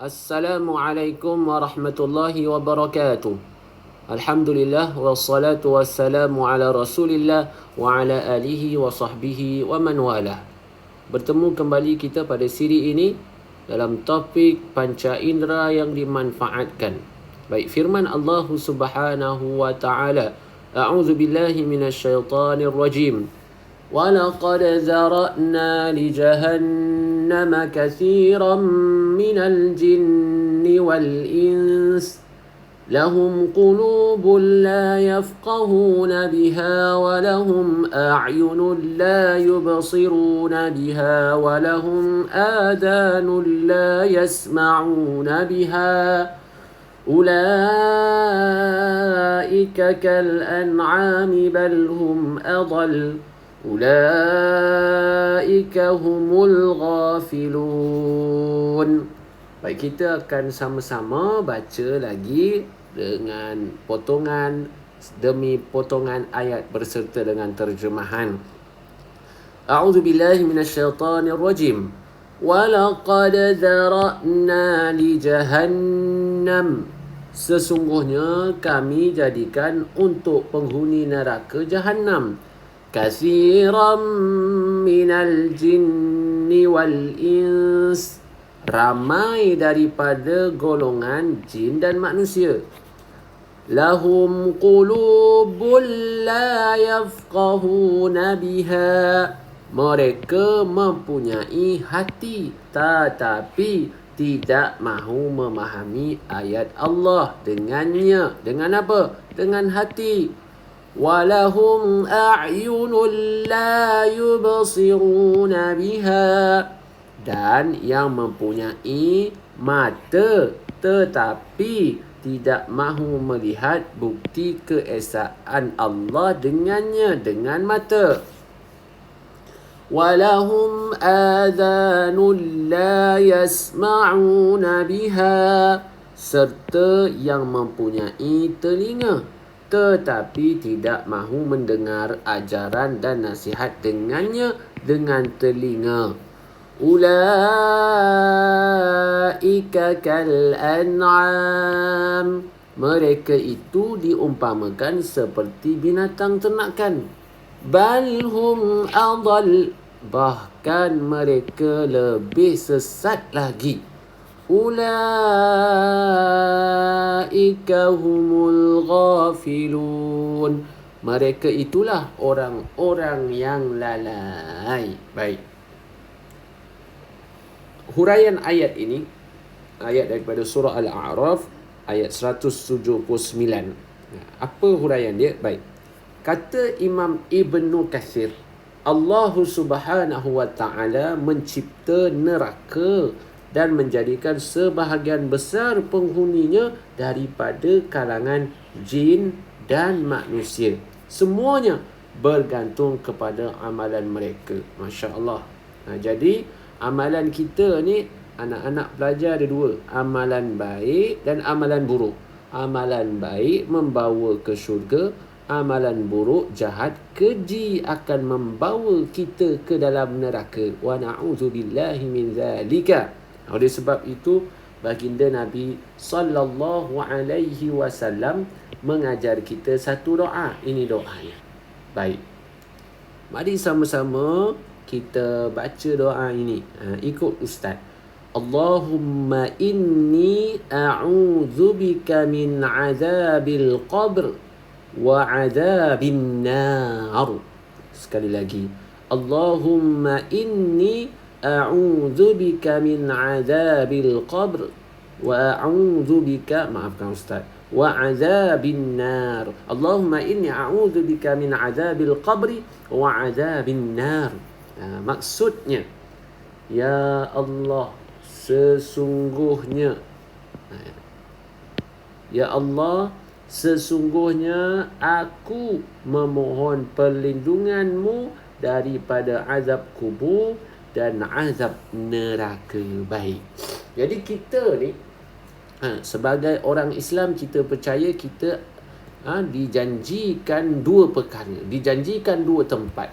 Assalamualaikum warahmatullahi wabarakatuh. Alhamdulillah wassalatu wassalamu ala Rasulillah wa ala alihi wa sahbihi wa man walah. Bertemu kembali kita pada siri ini dalam topik panca indera yang dimanfaatkan. Baik, firman Allah Subhanahu wa taala, A'udzu billahi minasyaitonir rajim. وَلَقَدْ ذَرَأْنَا لِجَهَنَّمَ كَثِيرًا مِنَ الْجِنِّ وَالْإِنسِ لَهُمْ قُلُوبٌ لَا يَفْقَهُونَ بِهَا وَلَهُمْ أَعْيُنٌ لَا يُبْصِرُونَ بِهَا وَلَهُمْ آذَانٌ لَا يَسْمَعُونَ بِهَا أُولَئِكَ كَالْأَنْعَامِ بَلْ هُمْ أَضَلُّ Ulaika humul ghafilun. Baik, kita akan sama-sama baca lagi dengan potongan demi potongan ayat berserta dengan terjemahan. A'udzu billahi minasyaitonir rajim. Walaqad zara'na li jahannam. Sesungguhnya kami jadikan untuk penghuni neraka Jahannam kathiran minal jinni wal ins, ramai daripada golongan jin dan manusia. Lahum qulubun la yafqahuna biha, mereka mempunyai hati tetapi tidak mahu memahami ayat Allah dengannya. Dengan apa? Dengan hati. وَلَهُمْ أَعْيُنٌ لَا يُبْصِرُونَ بِهَا, dan yang mempunyai mata tetapi tidak mahu melihat bukti keesaan Allah dengannya dengan mata. وَلَهُمْ آذَانٌ لَا يَسْمَعُونَ بِهَا, serta yang mempunyai telinga tetapi tidak mahu mendengar ajaran dan nasihat dengannya dengan telinga. Ulaika kal an'am, mereka itu diumpamakan seperti binatang ternakan. Bal hum adall, bahkan mereka lebih sesat lagi. Ulaika humul ghafilun, mereka itulah orang-orang yang lalai. Baik, huraian ayat ini, ayat daripada surah Al-A'raf ayat 179. Apa huraian dia? Baik, kata Imam Ibnu Katsir, Allah Subhanahu wa taala mencipta neraka dan menjadikan sebahagian besar penghuninya daripada kalangan jin dan manusia. Semuanya bergantung kepada amalan mereka. Masya Allah. Jadi amalan kita ni, anak-anak pelajar ada dua, amalan baik dan amalan buruk. Amalan baik membawa ke syurga, amalan buruk jahat keji akan membawa kita ke dalam neraka. Wa na'udzubillahi min zalika. Oleh sebab itu baginda Nabi sallallahu alaihi wasallam mengajar kita satu doa. Ini doanya. Baik, mari sama-sama kita baca doa ini. Ikut ustaz. Allahumma inni a'udzubika min azabil qabr wa azabin nar. Sekali lagi. Allahumma inni a'udzu bika min azabil qabr wa a'udzu bika, maafkan ustaz, wa azabin nar. Allahumma inni a'udzu bika min azabil qabri wa azabin nar. Maksudnya, ya Allah, sesungguhnya, ya Allah, sesungguhnya aku memohon perlindunganmu daripada azab kubur dan azab neraka. Baik, jadi kita ni sebagai orang Islam, kita percaya kita dijanjikan dua perkara, dijanjikan dua tempat,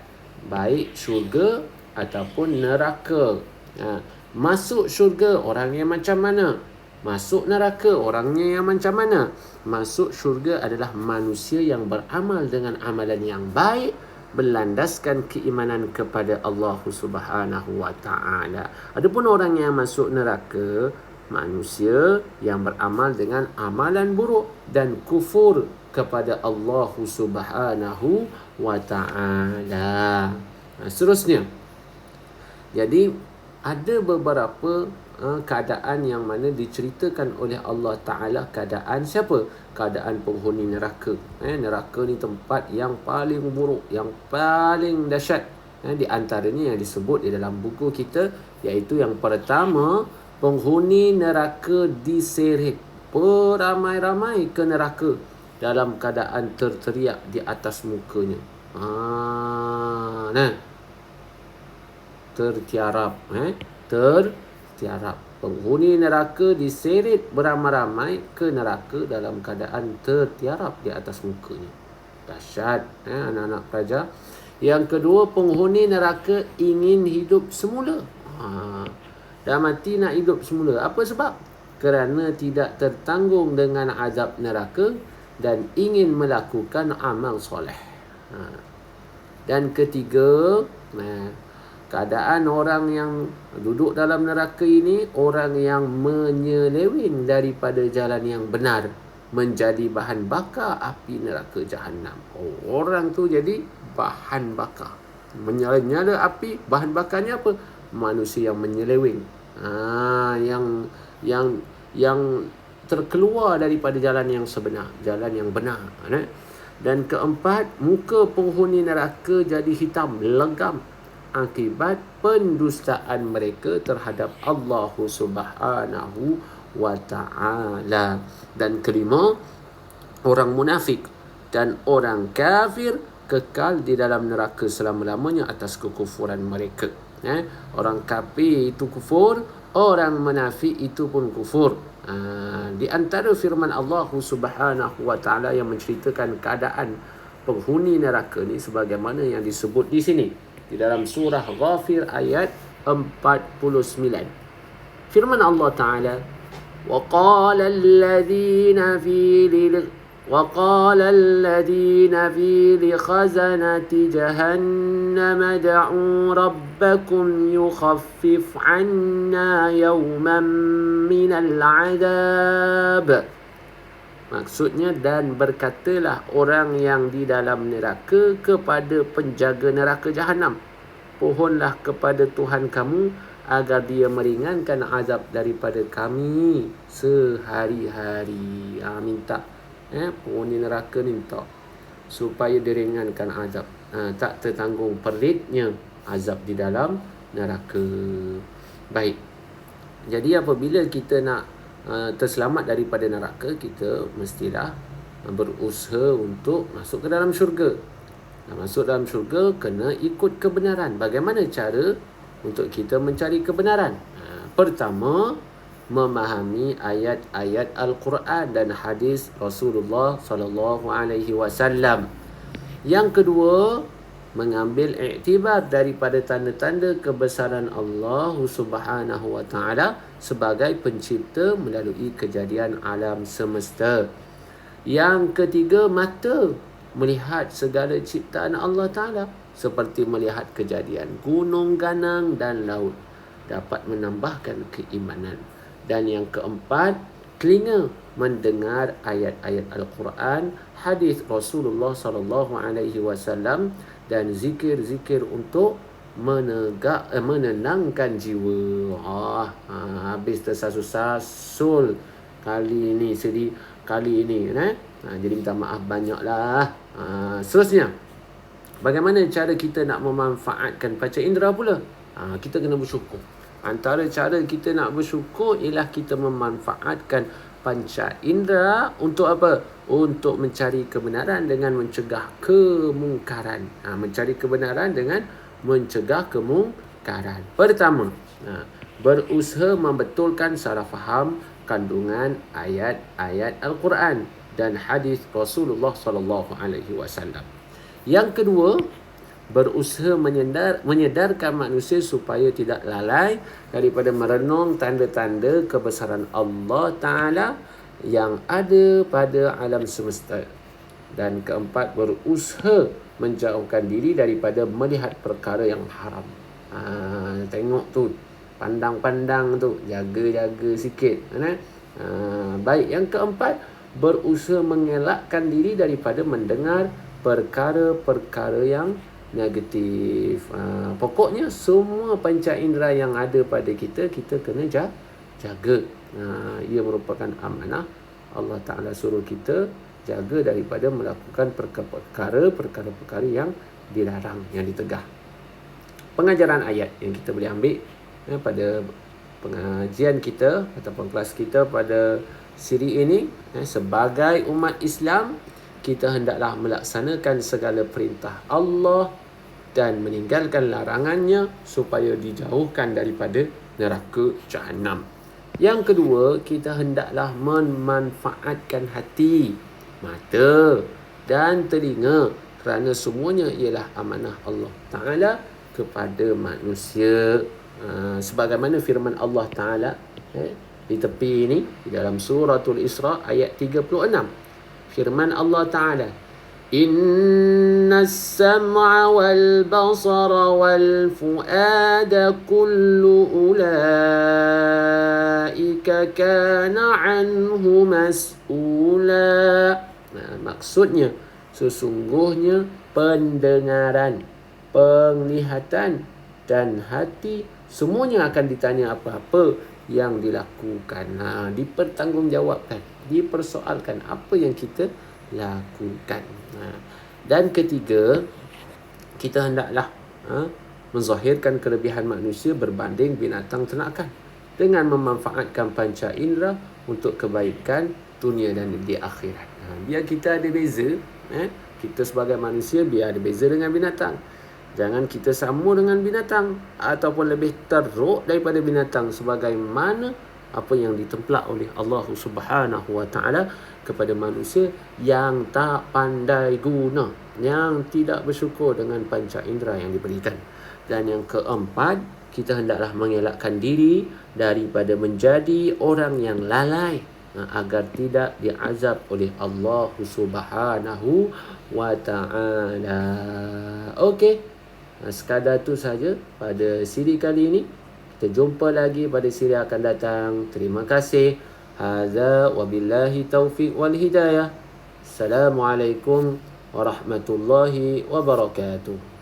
baik syurga ataupun neraka. Masuk syurga orang yang macam mana? Masuk neraka orangnya yang macam mana? Masuk syurga adalah manusia yang beramal dengan amalan yang baik, berlandaskan keimanan kepada Allah Subhanahu wa taala. Adapun orang yang masuk neraka, manusia yang beramal dengan amalan buruk dan kufur kepada Allah Subhanahu wa taala. Seterusnya, jadi ada beberapa keadaan yang mana diceritakan oleh Allah Ta'ala. Keadaan siapa? Keadaan penghuni neraka. Neraka ni tempat yang paling buruk, yang paling dahsyat. Di antaranya yang disebut di dalam buku kita, iaitu yang pertama, penghuni neraka diseret beramai-ramai ke neraka dalam keadaan terteriak di atas mukanya. Tertiarap. Tertiarap. Penghuni neraka diseret beramai-ramai ke neraka dalam keadaan tertiarap di atas mukanya. Dahsyat, anak-anak pelajar. Yang kedua, penghuni neraka ingin hidup semula. Dah mati nak hidup semula. Apa sebab? Kerana tidak tertanggung dengan azab neraka dan ingin melakukan amal soleh. Dan ketiga, keadaan orang yang duduk dalam neraka ini, orang yang menyeleweng daripada jalan yang benar, menjadi bahan bakar api neraka Jahannam. Orang tu jadi bahan bakar. Menyala-nyala api, bahan bakarnya apa? Manusia yang menyeleweng. Yang terkeluar daripada jalan yang sebenar, jalan yang benar. Dan keempat, muka penghuni neraka jadi hitam, legam, akibat pendustaan mereka terhadap Allah Subhanahu wa taala. Dan kelima, orang munafik dan orang kafir kekal di dalam neraka selama-lamanya atas kekufuran mereka. Orang kafir itu kufur, orang munafik itu pun kufur. Di antara firman Allah Subhanahu wa taala yang menceritakan keadaan penghuni neraka ni sebagaimana yang disebut di sini di dalam surah Ghafir ayat 49. Firman Allah Ta'ala, وَقَالَ الَّذِينَ فِي لِخَزَنَةِ جَهَنَّمَ دَعُوا رَبَّكُمْ يُخَفِّفْ عَنَّا يَوْمًا مِنَ الْعَذَابِ. Maksudnya, dan berkatalah orang yang di dalam neraka kepada penjaga neraka Jahannam, pohonlah kepada Tuhan kamu agar dia meringankan azab daripada kami sehari-hari. Minta, penghuni neraka ni minta supaya diringankan azab. Tak tertanggung peritnya azab di dalam neraka. Baik. Jadi apabila kita nak terselamat daripada neraka, kita mestilah berusaha untuk masuk ke dalam syurga. Masuk dalam syurga kena ikut kebenaran. Bagaimana cara untuk kita mencari kebenaran? Pertama, memahami ayat-ayat Al-Quran dan hadis Rasulullah sallallahu alaihi wasallam. Yang kedua, mengambil iktibar daripada tanda-tanda kebesaran Allah Subhanahu wa taala sebagai pencipta melalui kejadian alam semesta. Yang ketiga, mata melihat segala ciptaan Allah Ta'ala seperti melihat kejadian gunung, ganang dan laut, dapat menambahkan keimanan. Dan yang keempat, telinga mendengar ayat-ayat Al-Quran, hadis Rasulullah sallallahu alaihi wasallam dan zikir-zikir untuk menenangkan jiwa. Habis tersasul-sasul kali ini, sedih kali ini, jadi minta maaf banyaklah. Seterusnya, bagaimana cara kita nak memanfaatkan panca indera pula? Kita kena bersyukur. Antara cara kita nak bersyukur ialah kita memanfaatkan panca indera untuk apa? Untuk mencari kebenaran dengan mencegah kemungkaran. Mencari kebenaran dengan mencegah kemungkaran. Pertama, berusaha membetulkan salah faham kandungan ayat-ayat Al-Quran dan hadis Rasulullah sallallahu alaihi wasallam. Yang kedua, berusaha menyedarkan manusia supaya tidak lalai daripada merenung tanda-tanda kebesaran Allah Ta'ala yang ada pada alam semesta. Dan keempat, berusaha menjauhkan diri daripada melihat perkara yang haram. Tengok tu, pandang-pandang tu, jaga-jaga sikit. Baik, yang keempat, berusaha mengelakkan diri daripada mendengar perkara-perkara yang negatif. Pokoknya semua panca indera yang ada pada kita kena jaga. Ia merupakan amanah. Allah Ta'ala suruh kita jaga daripada melakukan perkara-perkara yang dilarang, yang ditegah. Pengajaran ayat yang kita boleh ambil pada pengajian kita ataupun kelas kita pada siri ini, sebagai umat Islam, kita hendaklah melaksanakan segala perintah Allah dan meninggalkan larangannya supaya dijauhkan daripada neraka Jahannam. Yang kedua, kita hendaklah memanfaatkan hati, mata dan telinga, kerana semuanya ialah amanah Allah Ta'ala kepada manusia. Sebagaimana firman Allah Ta'ala di tepi ini, di dalam suratul Isra ayat 36. Firman Allah Ta'ala, Innas sam'a wal basara wal fu'ada kullu ulaika kana anhu mas'ula. Maksudnya, sesungguhnya pendengaran, penglihatan dan hati semuanya akan ditanya apa-apa yang dilakukan. Dipertanggungjawabkan, dipersoalkan apa yang kita lakukan. Dan ketiga, kita hendaklah menzahirkan kelebihan manusia berbanding binatang ternakan dengan memanfaatkan panca indera untuk kebaikan dunia dan di akhirat. Biar kita ada beza, kita sebagai manusia biar ada beza dengan binatang. Jangan kita sama dengan binatang ataupun lebih teruk daripada binatang, sebagaimana apa yang ditempelak oleh Allah Subhanahu Wa Ta'ala kepada manusia yang tak pandai guna, yang tidak bersyukur dengan panca indera yang diberikan. Dan yang keempat, kita hendaklah mengelakkan diri daripada menjadi orang yang lalai agar tidak diazab oleh Allah Subhanahu Wa Ta'ala. Okey. Sekadar tu saja pada siri kali ini. Kita jumpa lagi pada siri akan datang. Terima kasih. Hadza wabillahi taufiq wal hidayah. Assalamualaikum warahmatullahi wabarakatuh.